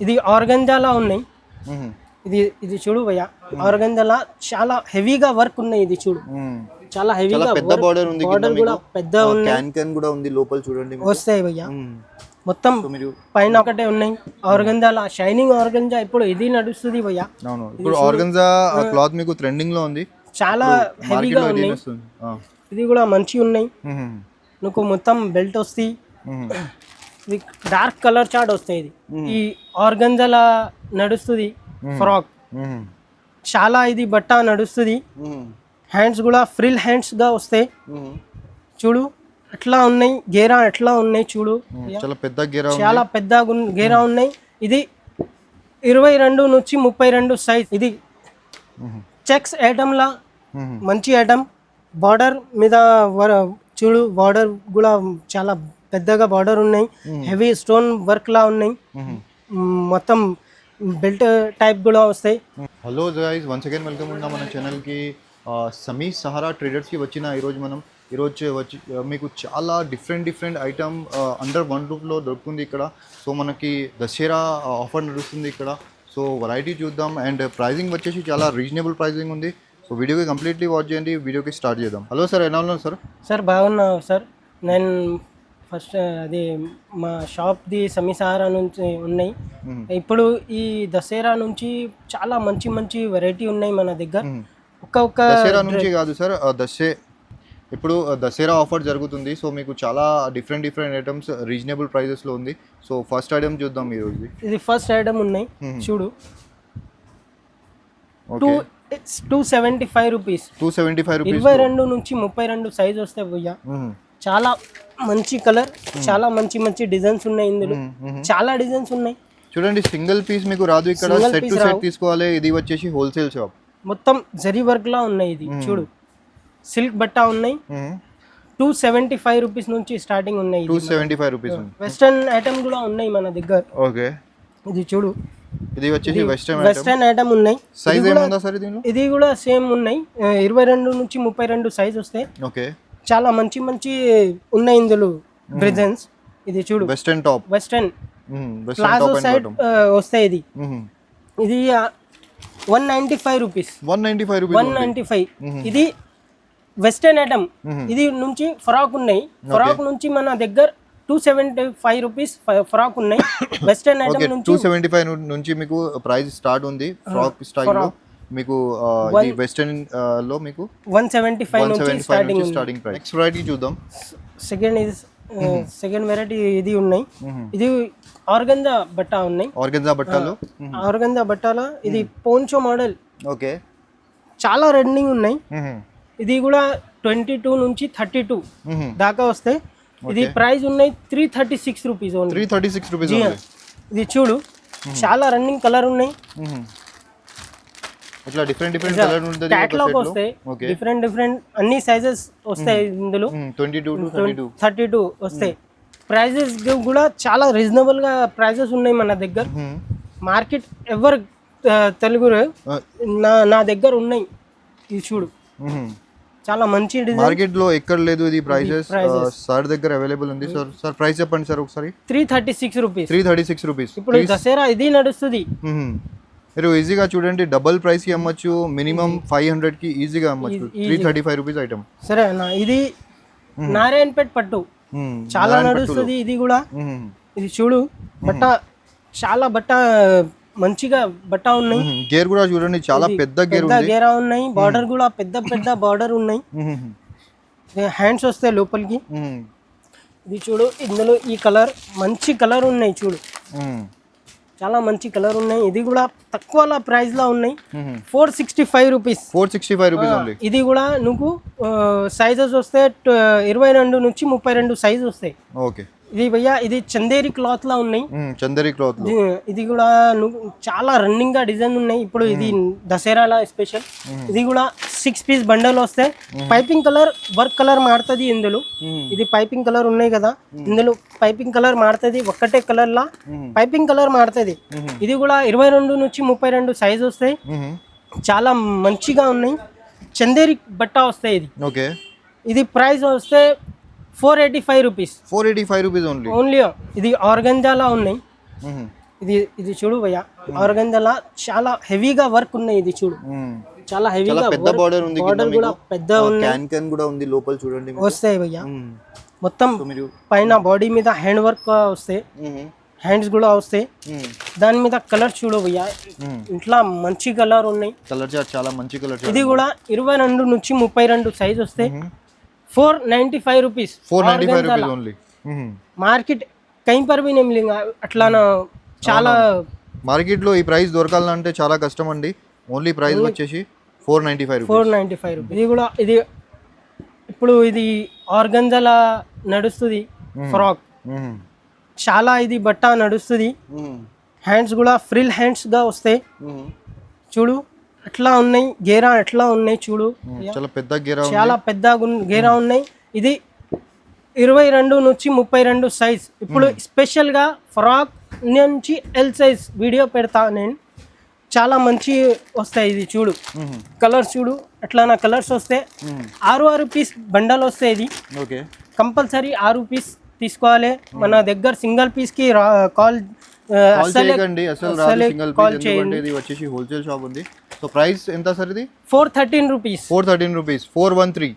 ఇది ఆర్గంజాలా ఉన్నాయి. ఇది చూడు భయ్యా, ఆర్గంజాలా చాలా హెవీగా వర్క్ ఉన్నాయి. ఇది చూడు చాలా హెవీగా పెద్ద బార్డర్ ఉంది, బార్డర్ కూడా పెద్ద ఉన్నాయి, క్యాన్ కూడా ఉంది లోపల చూడండి వస్తాయి భయ్యా. మొత్తం పైన ఒకటే ఉన్నాయి ఆర్గంజాలా, షైనింగ్ ఆర్గంజా. ఇప్పుడు ఇది నడుస్తుంది భయ్యా. అవును, ఇప్పుడు ఆర్గంజా క్లాత్ మీకు ట్రెండింగ్ లో ఉంది, చాలా హెవీగా ఉన్నాయి. ఇది కూడా మంచి ఉన్నాయి. నీకు మొత్తం బెల్ట్ వస్తాయి, ఇది డార్క్ కలర్ చార్ట్ వస్తాయి. ఇది ఈ ఆర్గంజాలా నడుస్తుంది ఫ్రాక్, చాలా ఇది బట్ట నడుస్తుంది. హ్యాండ్స్ కూడా ఫ్రిల్ హ్యాండ్స్ గా వస్తాయి. చూడు అట్లా ఉన్నాయి, గేరా ఎట్లా ఉన్నాయి చూడు, చాలా పెద్ద గేరా, చాలా పెద్ద గేరా ఉన్నాయి. ఇది 22 నుంచి 32 సైజ్. ఇది చెక్స్ ఐటమ్ లా మంచి ఐటమ్. బార్డర్ మీద చూడు, బార్డర్ కూడా చాలా పెద్దగా బార్డర్ ఉన్నాయి, హెవీ స్టోన్ వర్క్ లా ఉన్నాయి, మొత్తం బెల్ట్ టైప్ కూడా వస్తాయి. Hello guys, once again welcome ఉన్నా మన ఛానల్కి. సమీ సహారా ట్రేడర్స్కి వచ్చిన ఈరోజు వచ్చి మీకు చాలా డిఫరెంట్ ఐటమ్ అండర్ వన్ రూఫ్లో దొరుకుతుంది ఇక్కడ. సో మనకి దసరా ఆఫర్ నడుస్తుంది ఇక్కడ. సో వెరైటీ చూద్దాం, అండ్ ప్రైజింగ్ వచ్చేసి చాలా రీజనబుల్ ప్రైజింగ్ ఉంది. సో వీడియోకి కంప్లీట్లీ వాచ్ చేయండి, వీడియోకి స్టార్ట్ చేద్దాం. హలో సార్, ఎలా ఉన్నారు సార్? సార్ బాగున్నా సార్. నేను ఫస్ట్ అది మా షాప్ది సమీ సహారా నుంచి ఉన్నాయి. ఇప్పుడు ఈ దసరా నుంచి చాలా మంచి వెరైటీ ఉన్నాయి మన దగ్గర. ఒక్క దసరా నుంచి కాదు సార్, ఇప్పుడు దసరా ఆఫర్ జరుగుతుంది. సో మీకు చాలా డిఫరెంట్ ఐటమ్స్ రీజనబుల్ ప్రైజెస్లో ఉంది. సో ఫస్ట్ ఐటమ్ చూద్దాం ఈరోజు. ఇది ఫస్ట్ ఐటమ్ ఉన్నాయి చూడు, 275 రూపీస్. 275 రూపీస్, 22 నుంచి 32 సైజ్ వస్తాయి భయ్యా. చాలా మంచి కలర్, చాలా మంచి డిజైన్స్ ఉన్నాయి ఇందులో, చాలా డిజైన్స్ ఉన్నాయి. చూడండి, సింగిల్ పీస్ మీకు రాదు ఇక్కడ, సెట్ టు సెట్ తీసుకోవాలి. ఇది వచ్చేసి హోల్సేల్ షాప్, మొత్తం జరీ వర్క్ లా ఉన్నాయి. ఇది చూడు, సిల్క్ బట్ట ఉన్నాయి. 275 రూపీస్ నుంచి స్టార్టింగ్ ఉన్నాయి. 275 రూపీస్. వెస్టర్న్ ఐటమ్ కూడా ఉన్నాయి మన దగ్గర. ఓకే, ఇది చూడు, ఇది వచ్చేసి వెస్టర్న్ ఐటమ్ ఉన్నాయి. సైజ్ ఏముందా సార్ దీనిలో? ఇది కూడా సేమ్ ఉన్నాయి, 22 నుంచి 32 సైజ్ వస్తాయి. ఓకే, చాలా మంచి ఉన్నాయి ఇందులో డిజైన్స్. ఇది చూడు, western top, western palazzo side వస్తాయి. ఇది 195 రూపీస్. 195. ఇది వెస్టర్న్ ఐటమ్. ఇది నుంచి ఫ్రాక్ ఉన్నాయి. ఫ్రాక్ నుంచి మన దగ్గర 275 రూపీస్ ఫ్రాక్ ఉన్నాయి. వెస్టర్న్ ఐటమ్ నుంచి 275 నుంచి మీకు ప్రైస్ స్టార్ట్ ఉంది. ఫ్రాక్ స్టైల్ లో మీకు ఇది వెస్టర్న్ లో మీకు 175 నుంచి స్టార్టింగ్ ప్రైస్. నెక్స్ట్ వెరైటీ చూద్దాం. సెకండ్ వెరైటీ ఇది ఉన్నాయి. ఇది ఆర్గంజా బట్ట ఉన్నాయి. ఆర్గంజా బట్టలో ఇది పోన్చో మోడల్. ఓకే, చాలా రన్నింగ్ ఉన్నాయి. ఇది కూడా 22 నుంచి 32 దాకా వస్తాయి. ఇది ప్రైస్ ఉన్నాయి 336 రూపీస్. 336 రూపీస్. ఇది చూడు, చాలా రన్నింగ్ కలర్ ఉన్నాయి. ఇట్లా డిఫరెంట్ కలర్ ఉంటుంది. క్యాటలాగ్ వస్తాయి, డిఫరెంట్ అన్ని సైజెస్ వస్తాయి ఇందులో. 22 to 32 వస్తాయి. ప్రైజెస్ కూడా చాలా రీజనబుల్ గా ప్రైజెస్ ఉన్నాయి మన దగ్గర. మార్కెట్ ఎవరు తెలుగు నా దగ్గర ఉన్నాయి. ఇది చూడు, చాలా మంచి డిజైన్. మార్కెట్ లో ఎక్కడ లేదు ఇది ప్రైజెస్. సార్ దగ్గర అవైలబుల్ ఉంది. సార్ ప్రైస్ చెప్పండి సార్ ఒకసారి. 336 రూపీస్. 336 రూపీస్. ఇప్పుడు దసరా ఇది నడుస్తుంది. మీరు ఈజీగా చూడండి, డబుల్ ప్రైస్ కి అమ్మచ్చు. మినిమం 500 కి ఈజీగా అమ్మచ్చు. 335 రూపీస్ ఐటమ్. సరే అన్న, ఇది నారాయణపేట్ పట్టు చాలా నడుస్తుంది. ఇది కూడా ఇది చూడు, బట్ట చాలా మంచిగా బట్ట ఉన్నాయి. గేర్ కూడా చూడండి, చాలా పెద్ద గేరా ఉన్నాయి. బార్డర్ కూడా పెద్ద బార్డర్ ఉన్నాయి. హ్యాండ్స్ వస్తాయి లోపలికి. ఇది చూడు, ఇందులో ఈ కలర్ మంచి కలర్ ఉన్నాయి చూడు, చాలా మంచి కలర్ ఉన్నాయి. ఇది కూడా తక్కువ ప్రైస్ లో ఉన్నాయి. 465 రూపీస్. 465 rupees only. ఇది కూడా నువ్వు సైజెస్ వస్తే 22 నుంచి 32 సైజ్ వస్తాయి. ఓకే, ఇది భయ్యా, ఇది చందేరి క్లాత్ లా ఉన్నాయి. చందేరి క్లాత్. ఇది కూడా చాలా రన్నింగ్ గా డిజైన్ ఉన్నాయి. ఇప్పుడు ఇది దసరాలా స్పెషల్. ఇది కూడా 6 పీస్ బండల్ వస్తాయి. పైపింగ్ కలర్ వర్క్ కలర్ మారుతుంది ఇందులో. ఇది పైపింగ్ కలర్ ఉన్నాయి కదా, ఇందులో పైపింగ్ కలర్ మారుతుంది. ఒక్కటే కలర్ లా పైపింగ్ కలర్ మారుతుంది. ఇది కూడా 22 నుంచి 32 సైజ్ వస్తాయి. చాలా మంచిగా ఉన్నాయి. చందేరి బట్ట వస్తాయి. ఇది ఓకే, ఇది ప్రైస్ వస్తే 485 రూపీస్. 485 rupees only. ఇది ఆర్గంజాలా ఉన్నాయి. ఇది చూడు భయ్య ఆర్గంజాలా చాలా హెవీగా వర్క్ ఉన్నాయి. ఇది చూడు చాలా హెవీగా పెద్ద బార్డర్ ఉంది, బార్డర్ కూడా పెద్ద క్యాన్ కూడా ఉంది లోపల చూడండి. వస్తాయి భయ్య మొత్తం పైన బాడీ మీద హ్యాండ్ వర్క్ వస్తాయి, హ్యాండ్స్ కూడా వస్తాయి. దాని మీద కలర్ చూడు భయ్య ఇట్లా మంచి కలర్ ఉన్నాయి. కలర్ చార్ట్ చాలా మంచి కలర్. ఇది కూడా 22 నుంచి 32 సైజ్ వస్తాయి. 495 रुपीस 495 रुपीस ఓన్లీ. మార్కెట్ కहीं पर भी नहीं मिलेगा అట్లా చాలా మార్కెట్ లో ఈ ప్రైస్ దొరకాలంటే చాలా కష్టం అండి. ఓన్లీ ప్రైస్ వచ్చేసి 495 రూపీస్. 495 రూపీస్. ఇది కూడా ఇది ఇప్పుడు ఇది ఆర్గంజాలా నడుస్తుంది ఫ్రాక్, చాలా ఇది బట్ట నడుస్తుంది. హ్యాండ్స్ కూడా ఫ్రిల్ హ్యాండ్స్ గా వస్తాయి చూడు ఎట్లా ఉన్నాయి, గేరా ఎట్లా ఉన్నాయి చూడు చాలా పెద్ద గేరా, చాలా పెద్ద గేరా ఉన్నాయి. ఇది 22 నుంచి 32 సైజ్. ఇప్పుడు స్పెషల్ గా ఫ్రాక్ నుంచి ఎల్ సైజ్ వీడియో పెడతా నేను, చాలా మంచి వస్తాయి. ఇది చూడు కలర్స్ చూడు ఎట్లా కలర్స్ వస్తాయి. 6 పీస్ బండల్ వస్తాయి. ఇది కంపల్సరీ 6 పీస్ తీసుకోవాలి. మన దగ్గర సింగిల్ పీస్ కి కాల్ చేయండి, కాల్ చేయండి. ఇది వచ్చేసి హోల్సేల్ షాప్ ఉంది. సో ప్రైస్ ఎంత సార్ ఇది? 413 రూపీస్. 413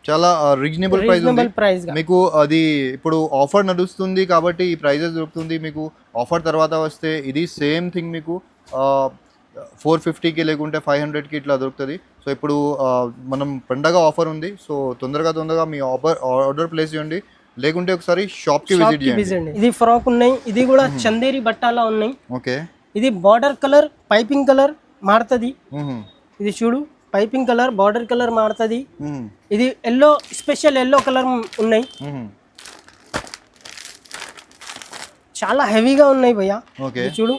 చాలా రీజనబుల్ ప్రైస్ ఉంది మీకు. అది ఇప్పుడు ఆఫర్ నడుస్తుంది కాబట్టి ఈ ప్రైజెస్ దొరుకుతుంది మీకు. ఆఫర్ తర్వాత వస్తే ఇది సేమ్ థింగ్ మీకు 450కి లేకుంటే 500కి ఇట్లా దొరుకుతుంది. సో ఇప్పుడు మనం పండగ ఆఫర్ ఉంది. సో తొందరగా మీ ఆర్డర్ ప్లేస్ చేయండి, లేకుంటే ఒకసారి షాప్కి విజిట్ చేయండి. ఇది ఫ్రాక్ ఉన్నాయి, ఇది కూడా చందేరి బట్టాలా ఉన్నాయి. ఓకే ఇది బార్డర్ కలర్ పైపింగ్ కలర్ మారుతుంది. ఇది చూడు పైపింగ్ కలర్ బార్డర్ కలర్ మారుతుంది. ఇది ఎల్లో స్పెషల్ ఎల్లో కలర్ ఉన్నాయి, చాలా హెవీగా ఉన్నాయి భయ్య. చూడు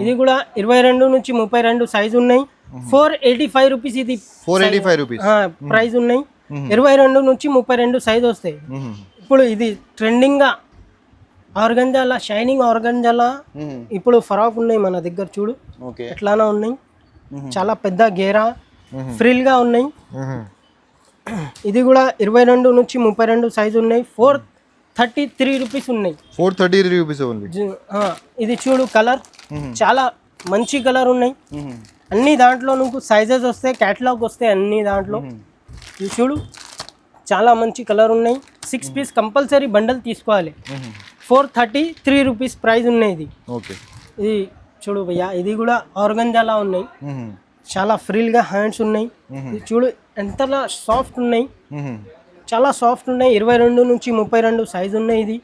ఇది కూడా 22 నుంచి 32 సైజ్ ఉన్నాయి. 485 రూపీస్. ఇది 485 రూపీస్ ప్రైస్ ఉన్నాయి. 22 నుంచి 32 సైజ్ వస్తాయి. ఇప్పుడు ఇది ట్రెండింగ్ గా ఆర్గంజాలా, షైనింగ్ ఆర్గంజాలా ఇప్పుడు ఫ్రాక్ ఉన్నాయి మన దగ్గర చూడు ఎట్లానా ఉన్నాయి. చాలా పెద్ద గేరా ఫ్రిల్ గా ఉన్నాయి. ఇది కూడా 22 నుంచి 32 సైజ్ ఉన్నాయి. 433 రూపీస్ ఉన్నాయి. 433 రూపీస్ ఓన్లీ. ఇది చూడు కలర్ చాలా మంచి కలర్ ఉన్నాయి. అన్ని దాంట్లో నువ్వు సైజెస్ వస్తాయి, క్యాటలాగ్ వస్తాయి అన్ని దాంట్లో. ఇది చూడు చాలా మంచి కలర్ ఉన్నాయి. 6 పీస్ కంపల్సరీ బండల్ తీసుకోవాలి. 433 రూపీస్ ప్రైస్ ఉన్నాయి. ఇది ఇది చూడు భయ్యా ఇది కూడా ఆర్గంజాలా ఉన్నాయి, చాలా ఫ్రీల్గా హ్యాండ్స్ ఉన్నాయి. ఇది చూడు ఎంతలా సాఫ్ట్ ఉన్నాయి, చాలా సాఫ్ట్ ఉన్నాయి. 22 నుంచి 32 సైజ్ ఉన్నాయి.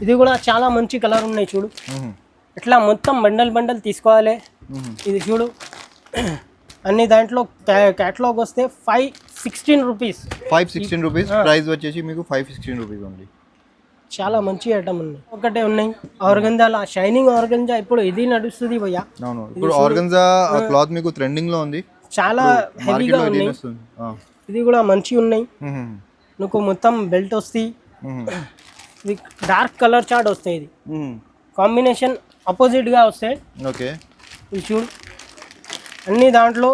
ఇది కూడా చాలా మంచి కలర్ ఉన్నాయి చూడు. ఇట్లా మొత్తం బండల్ తీసుకోవాలి. ఇది చూడు అన్ని దాంట్లో క్యాటలాగ్ వస్తే 516 రూపీస్. 516 రూపీస్ ప్రైస్ వచ్చేసి మీకు 516 రూపీస్ ఉంది. చాలా మంచి ఐటమ్ ఉన్నాయి, ఒకటే ఉన్నాయి. ఆర్గంజాలా షైనింగ్ ఆర్గంజా ఇప్పుడు ఇది నడుస్తుంది భయ్యా. అవును, ఇప్పుడు ఆర్గంజా క్లాత్ మీకు ట్రెండింగ్ లో ఉంది, చాలా హెవీగా ఉన్నాయి. ఇది కూడా మంచి ఉన్నాయి. నువ్వు మొత్తం బెల్ట్ వస్తాయి. ఇది డార్క్ కలర్ చార్ట్ వస్తాయి. ఇది కాంబినేషన్ అపోజిట్ గా వస్తాయి. ఓకే ఇది చూడు అన్ని దాంట్లో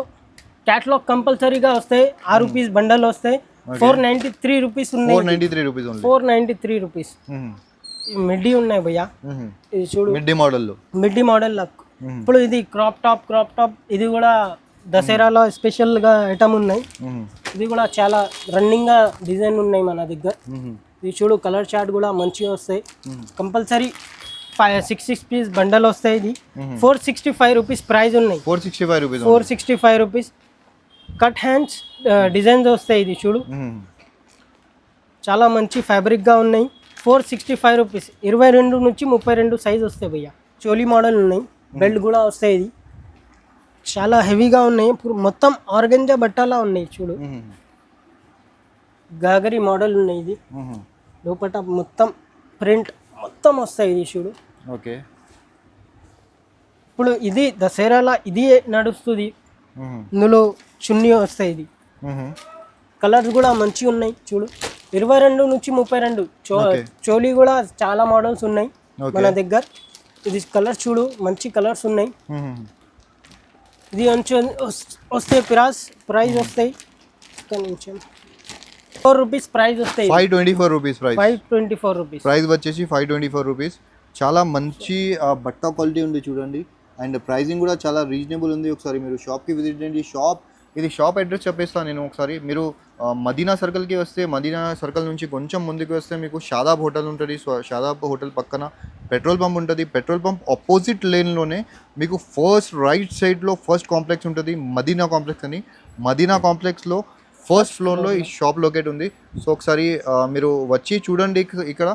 క్యాటలాగ్ కంపల్సరీగా వస్తాయి. 6 పీస్ బండల్ వస్తాయి. 493 రూపీస్ ఉన్నాయి. 493 రూపీస్. మిడ్డీ ఉన్నాయి భయ్యా. ఇది చూడు మిడ్డీ మోడల్ లక్. ఇప్పుడు ఇది క్రాప్ టాప్ ఇది కూడా దసరాలో స్పెషల్ గా ఐటమ్ ఉన్నాయి. ఇది కూడా చాలా రన్నింగ్ గా డిజైన్ ఉన్నాయి మన దగ్గర. ఇది చూడు కలర్ చార్ట్ కూడా మంచిగా వస్తాయి. కంపల్సరీ 6 పీస్ బండల్ వస్తాయి. ఇది 465 రూపీస్ ప్రైస్ ఉన్నాయి. 465 రూపీస్. కట్ హ్యాండ్స్ డిజైన్స్ వస్తాయి. ఇది చూడు చాలా మంచి ఫ్యాబ్రిక్ గా ఉన్నాయి. 465 రూపీస్. 22 నుంచి 32 సైజ్ వస్తాయి భయ్యా. చోలీ మోడల్ ఉన్నాయి, బెల్ట్ కూడా వస్తాయి. ఇది చాలా హెవీగా ఉన్నాయి. మొత్తం ఆర్గంజా బట్టాలా ఉన్నాయి చూడు. గాగరి మోడల్ ఉన్నాయి. ఇది లోపల మొత్తం ప్రింట్ మొత్తం వస్తాయి. ఇది చూడు. ఓకే ఇప్పుడు ఇది దసరాలా ఇది నడుస్తుంది. ఇందులో చున్నీ వస్తాయి. ఇది కలర్స్ కూడా మంచిగా ఉన్నాయి చూడు. 22 నుంచి 32 చోలీ కూడా చాలా మోడల్స్ ఉన్నాయి మన దగ్గర. ఇది కలర్స్ చూడు మంచి కలర్స్ ఉన్నాయి. ఇది వస్తే ప్రైస్ వస్తాయి 4 రూపీస్ ప్రైస్ వస్తాయి. 524 రూపీస్ ప్రైస్. 524 రూపీస్ ప్రైస్ వచ్చేసి 524 రూపీస్. చాలా మంచి బట్ట క్వాలిటీ ఉంది చూడండి. అండ్ ప్రైజింగ్ కూడా చాలా రీజనబుల్ ఉంది. ఒకసారి మీరు షాప్కి విజిట్ చేయండి. ఇది షాప్ అడ్రస్ చెప్పేస్తాను నేను ఒకసారి. మీరు మదీనా సర్కిల్కి వస్తే, మదీనా సర్కిల్ నుంచి కొంచెం ముందుకు వస్తే మీకు షాదాబ్ హోటల్ ఉంటుంది. సో షాదాబ్ హోటల్ పక్కన పెట్రోల్ పంప్ ఉంటుంది. పెట్రోల్ పంప్ ఆపోజిట్ లేన్లోనే మీకు ఫస్ట్ రైట్ సైడ్లో ఫస్ట్ కాంప్లెక్స్ ఉంటుంది, మదీనా కాంప్లెక్స్ అని. మదీనా కాంప్లెక్స్లో ఫస్ట్ ఫ్లోర్లో ఈ షాప్ లొకేట్ ఉంది. సో ఒకసారి మీరు వచ్చి చూడండి. ఇక్కడ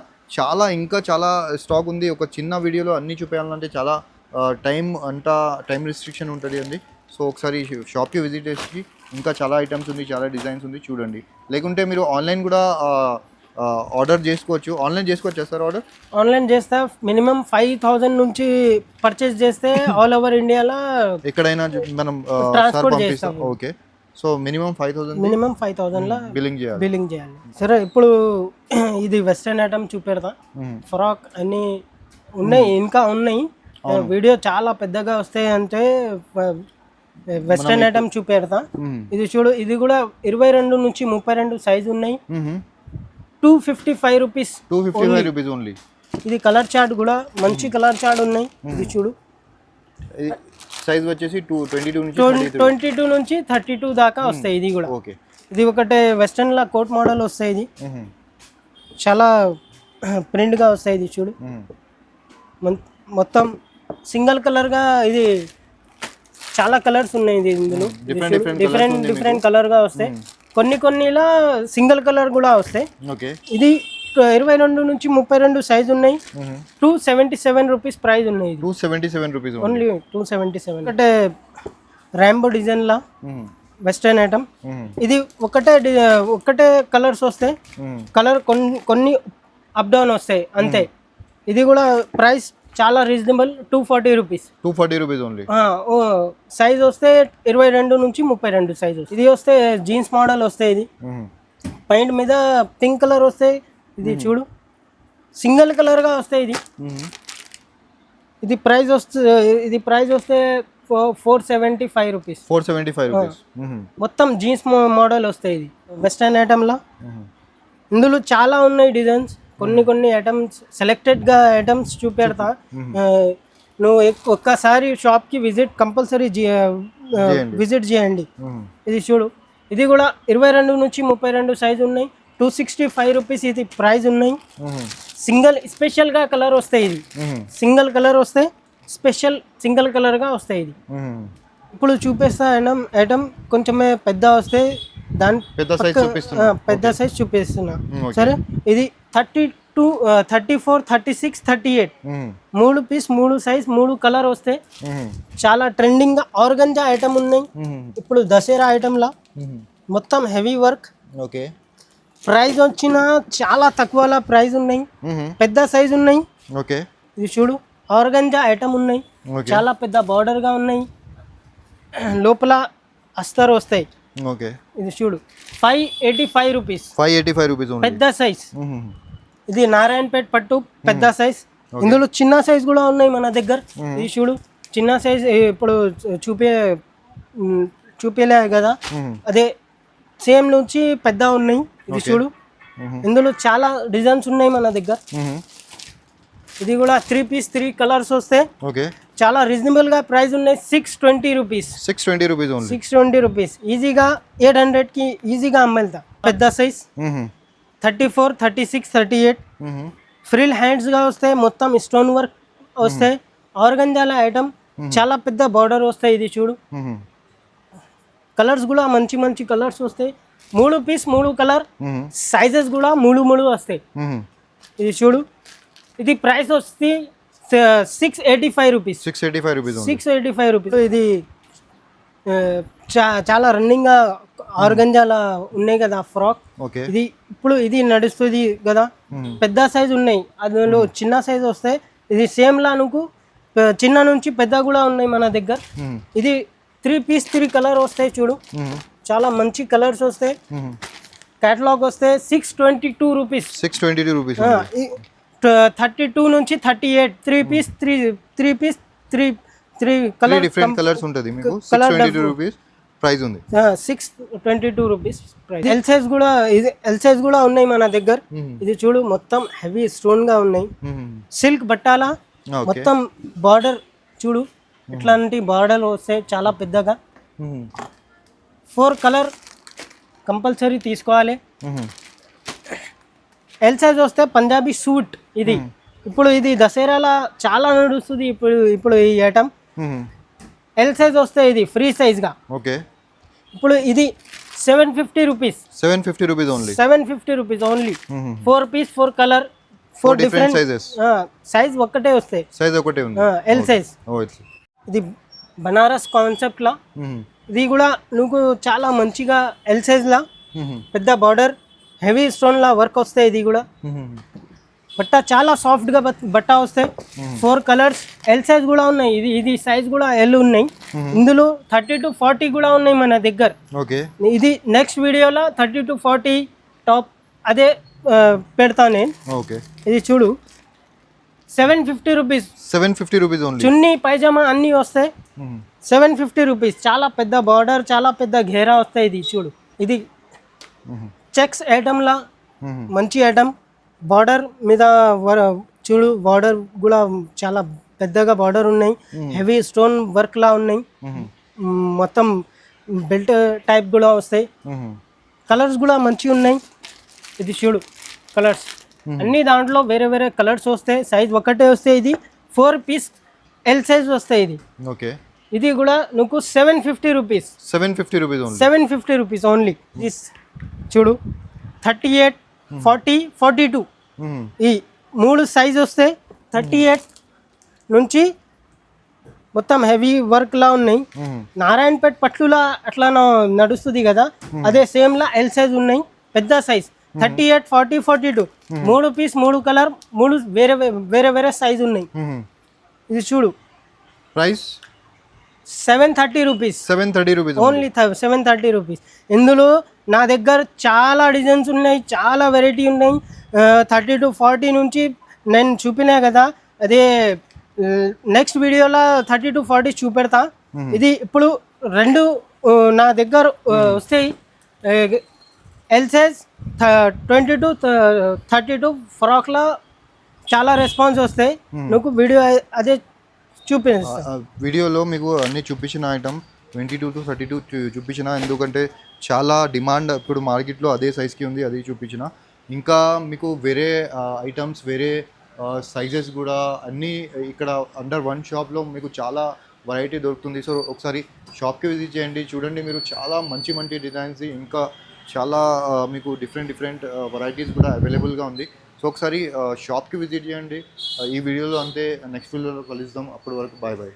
ఇంకా చాలా స్టాక్ ఉంది. ఒక చిన్న వీడియోలో అన్నీ చూపించాలంటే చాలా టైం రిస్ట్రిక్షన్ ఉంటుంది అండి. సో ఒకసారి షాప్కి విజిట్ చేసి ఇంకా చాలా ఐటమ్స్ ఉంది, చాలా డిజైన్స్ ఉంది చూడండి. లేకుంటే మీరు ఆన్లైన్ కూడా ఆర్డర్ చేసుకోవచ్చు. ఆన్లైన్ చేసుకోవచ్చా సార్ ఆర్డర్? ఆన్లైన్ చేస్తే మినిమం 5,000 నుంచి పర్చేస్ చేస్తే ఆల్ ఓవర్ ఇండియాలో ఎక్కడైనా మనం ట్రాన్స్పోర్ట్ చేస్తాం. ఓకే. సో మినిమం 5,000 బిల్లింగ్ చేయాలి. సరే ఇప్పుడు ఇది వెస్టర్న్ ఐటమ్ చూపెడతా. ఫ్రాక్ అన్ని ఉన్నాయి, ఇంకా ఉన్నాయి. వీడియో చాలా పెద్దగా వస్తాయి అంటే వెస్టర్న్ ఐటమ్ చూపెడతా. ఇది చూడు, ఇది కూడా 22 నుంచి 32 సైజు ఉన్నాయి. 255 రూపీస్ ఓన్లీ. ఇది కలర్ చార్ట్ కూడా మంచి కలర్ చార్ట్ ఉన్నాయి. ఇది చూడు, సైజ్ వచ్చేసి 22 నుంచి 32 దాకా వస్తాయి. ఇది కూడా ఓకే. ఇది ఒకటే వెస్టర్న్ లా కోట్ మోడల్ వస్తాయి. ఇది చాలా ప్రింట్ గా వస్తాయి. ఇది చూడు, మొత్తం సింగిల్ కలర్ గా. ఇది చాలా కలర్స్ ఉన్నాయి. ఇది ఇందులో డిఫరెంట్ కలర్ గా వస్తాయి. కొన్నిలా సింగిల్ కలర్ కూడా వస్తాయి. ఇది 22 నుంచి 32 సైజ్ ఉన్నాయి. 277 రూపీస్ ప్రైస్ ఉన్నాయి. 277 రూపీస్ ఓన్లీ 277. ఒకటే రాంబో డిజైన్ లా వెస్టర్న్ ఐటమ్. ఇది ఒకటే కలర్స్ వస్తాయి. కలర్ కొన్ని అప్ డౌన్ వస్తాయి అంతే. ఇది కూడా ప్రైస్ చాలా reasonable, 240 rupees. 240 rupees only. Size వస్తే 22 నుంచి 32 సైజ్. ఇది వస్తే జీన్స్ మోడల్ వస్తాయి. ఇది పాయింట్ మీద పింక్ కలర్ వస్తాయి. ఇది చూడు, సింగిల్ కలర్ గా వస్తాయి. ఇది ప్రైస్ వస్తే 475 రూపీస్. 475 రూపీస్. మొత్తం జీన్స్ మోడల్ వస్తాయి. ఇది వెస్టర్న్ ఐటమ్ లా. ఇందులో చాలా ఉన్నాయి డిజైన్స్. కొన్ని ఐటమ్స్ సెలెక్టెడ్గా ఐటమ్స్ చూపెడతా. నువ్వు ఒక్కసారి షాప్కి కంపల్సరీ విజిట్ చేయండి. ఇది చూడు, ఇది కూడా 22 నుంచి 32 సైజు ఉన్నాయి. 265 రూపీస్ ఇది ప్రైస్ ఉన్నాయి. స్పెషల్గా కలర్ వస్తాయి. ఇది సింగిల్ కలర్ వస్తాయి, సింగిల్ కలర్గా వస్తాయి. ఇది ఇప్పుడు చూపిస్తా ఐటమ్ కొంచెమే పెద్ద వస్తాయి. పెద్ద సైజ్ చూపిస్తున్నా. సరే, ఇది 32, 34, 36, 38 3 పీస్, 3 సైజ్, 3 కలర్ వస్తాయి. చాలా ట్రెండింగ్ గా ఆర్గంజా ఐటమ్ ఉన్నాయి. ఇప్పుడు దసరా ఐటమ్ లా మొత్తం హెవీ వర్క్. ఓకే. ప్రైస్ వచ్చిన చాలా తక్కువలా ప్రైస్ ఉన్నాయి. పెద్ద సైజ్ ఉన్నాయి. ఓకే. ఇది చూడు, ఆర్గంజా ఐటమ్ ఉన్నాయి. చాలా పెద్ద బార్డర్ గా ఉన్నాయి. లోపల అస్తర్ వస్తాయి. ఓకే. ఇది చూడు, 585 రూపీస్. 585 రూపీస్ పెద్ద సైజ్. ఇది నారాయణపేట్ పట్టు పెద్ద సైజ్. ఇందులో చిన్న సైజ్ కూడా ఉన్నాయి మన దగ్గర. ఇది చూడు, చిన్న సైజ్ ఇప్పుడు చూపేలే కదా, అదే సేమ్ నుంచి పెద్ద ఉన్నాయి. ఇది చూడు, ఇందులో చాలా డిజైన్స్ ఉన్నాయి మన దగ్గర. ఇది కూడా 3 పీస్ 3 కలర్స్ వస్తాయి. ఓకే. చాలా రీజనబుల్ గా ప్రైస్ ఉన్నాయి. 620 రూపీస్. 620 రూపీస్. ఈజీగా 800 కి ఈజీగా అమ్మేళ్తా. పెద్ద సైజ్ 34, 36, 38 ఫ్రిల్ హ్యాండ్స్ గా వస్తాయి. మొత్తం స్టోన్ వర్క్ వస్తాయి. ఆర్గంజాల ఐటమ్, చాలా పెద్ద బార్డర్ వస్తాయి. ఇది చూడు, కలర్స్ కూడా మంచి కలర్స్ వస్తాయి. 3 పీస్ 3 కలర్, సైజెస్ కూడా 3 వస్తాయి. ఇది చూడు, ఇది ప్రైస్ వస్తే 685 రూపీస్. 685 రూపీస్. ఇది చాలా రన్నింగ్ గా ఆర్గంజాల ఉన్నాయి కదా ఫ్రాక్. ఇది నడుస్తుంది కదా. పెద్ద సైజ్ ఉన్నాయి, అందులో చిన్న సైజ్ వస్తాయి. ఇది సేమ్ లా నువ్వు చిన్న నుంచి పెద్ద కూడా ఉన్నాయి మన దగ్గర. ఇది 3 పీస్ 3 కలర్ వస్తాయి. చూడు, చాలా మంచి కలర్స్ వస్తాయి. కేటలాగ్ వస్తే 622 రూపీస్. 32 నుంచి 38 3 పీస్ 3 కలర్, డిఫరెంట్ కలర్స్ ఉంటుంది మీకు. 622 రూపీస్ ప్రైస్ ఉంది. 622 రూపీస్ ప్రైస్. ఎల్ సైజ్ కూడా ఇది ఎల్ సైజ్ కూడా ఉన్నాయి మన దగ్గర. ఇది చూడు మొత్తం హెవీ స్టోన్ గా ఉన్నాయి. సిల్క్ బట్టాల మొత్తం బార్డర్ చూడు ఇట్లాంటి బార్డర్ వస్తాయి చాలా పెద్దగా. 4 కలర్ కంపల్సరీ తీసుకోవాలి. ఎల్ సైజ్ వస్తే పంజాబీ సూట్ ఇది. ఇప్పుడు ఇది దసరాలో చాలా నడుస్తుంది ఇప్పుడు ఈ ఐటమ్. ఎల్ సైజ్ వస్తే ఇది ఫ్రీ సైజ్ గా. ఓకే. ఇప్పుడు ఇది 750 rupees. 750 rupees only. 750 rupees only. 4 piece 4 colour 4 different sizes. Size ఒక్కటే వస్తాయి. సైజ్ ఒకటే ఉంది. L size. ఇది బనారస్ కాన్సెప్ట్ లా. ఇది కూడా నువ్వు చాలా మంచిగా ఎల్ సైజ్ లా పెద్ద బార్డర్ హెవీ స్టోన్ లా వర్క్ వస్తాయి. ఇది కూడా బట్ట చాలా సాఫ్ట్ గా బట్ట వస్తాయి. 4 కలర్స్ ఎల్ సైజ్ కూడా ఉన్నాయి. ఇది సైజ్ కూడా ఎల్ ఉన్నాయి. ఇందులో 30 to 40 కూడా ఉన్నాయి మన దగ్గర. ఓకే. ఇది నెక్స్ట్ వీడియోలో 30 to 40 టాప్ అదే పెడతా నేను. ఓకే. ఇది చూడు 750 రూపీస్. 750 rupees only. చున్నీ పైజామా అన్నీ వస్తాయి. 750 రూపీస్. చాలా పెద్ద బార్డర్ చాలా పెద్ద ఘేరా వస్తాయి. ఇది చూడు ఇది చెక్స్ ఐటమ్ లా మంచి ఐటమ్. బార్డర్ మీద చూడు బార్డర్ కూడా చాలా పెద్దగా బార్డర్ ఉన్నాయి. హెవీ స్టోన్ వర్క్ లా ఉన్నాయి. మొత్తం బెల్ట్ టైప్ కూడా వస్తాయి. కలర్స్ కూడా మంచిగా ఉన్నాయి. ఇది చూడు కలర్స్ అన్ని దాంట్లో వేరే వేరే కలర్స్ వస్తాయి. సైజ్ ఒకటే వస్తాయి. ఇది 4 పీస్ ఎల్ సైజ్ వస్తాయి. ఇది ఓకే. ఇది కూడా నువ్వు 750 rupees. 750 rupees only. 750 rupees only. This చూడు 38 40 42 ఈ 3 సైజ్ వస్తాయి. 38 నుంచి మొత్తం హెవీ వర్క్ లా ఉన్నాయి. నారాయణపేట్ పట్లులా అట్లా నడుస్తుంది కదా అదే సేమ్ లా ఎల్ సైజ్ ఉన్నాయి. పెద్ద సైజ్ 38 40 42 3 పీస్ 3 కలర్ 3 వేరే వేరే వేరే సైజ్ ఉన్నాయి. ఇది చూడు price 730 rupees. 730 rupees only 730 rupees. ఇందులో నా దగ్గర చాలా డిజైన్స్ ఉన్నాయి. చాలా వెరైటీ ఉన్నాయి. 30 to 40 నుంచి నేను చూపినా కదా అదే నెక్స్ట్ వీడియోలో 30 to 40 చూపెడతా. ఇది ఇప్పుడు 2 నా దగ్గర వస్తాయి. ఎల్ సైజ్ 20 to 32 ఫ్రాక్లో చాలా రెస్పాన్స్ వస్తాయి. నువ్వు వీడియో అదే చూపిస్తా. వీడియోలో మీకు అన్ని చూపించిన ఐటమ్ 22 to 32 చూపించిన. ఎందుకంటే చాలా డిమాండ్ ఇప్పుడు మార్కెట్లో అదే సైజ్కి ఉంది. అది చూపించిన. ఇంకా మీకు వేరే ఐటమ్స్ వేరే సైజెస్ కూడా అన్నీ ఇక్కడ అండర్ వన్ షాప్లో మీకు చాలా వెరైటీ దొరుకుతుంది. సో ఒకసారి షాప్కి విజిట్ చేయండి. చూడండి మీరు చాలా మంచి మంచి డిజైన్స్ ఇంకా చాలా మీకు డిఫరెంట్ వెరైటీస్ కూడా అవైలబుల్గా ఉంది. సో ఒకసారి షాప్కి విజిట్ చేయండి. ఈ వీడియోలో అంతే. నెక్స్ట్ వీడియోలో కలుద్దాం. అప్పటి వరకు బాయ్ బాయ్.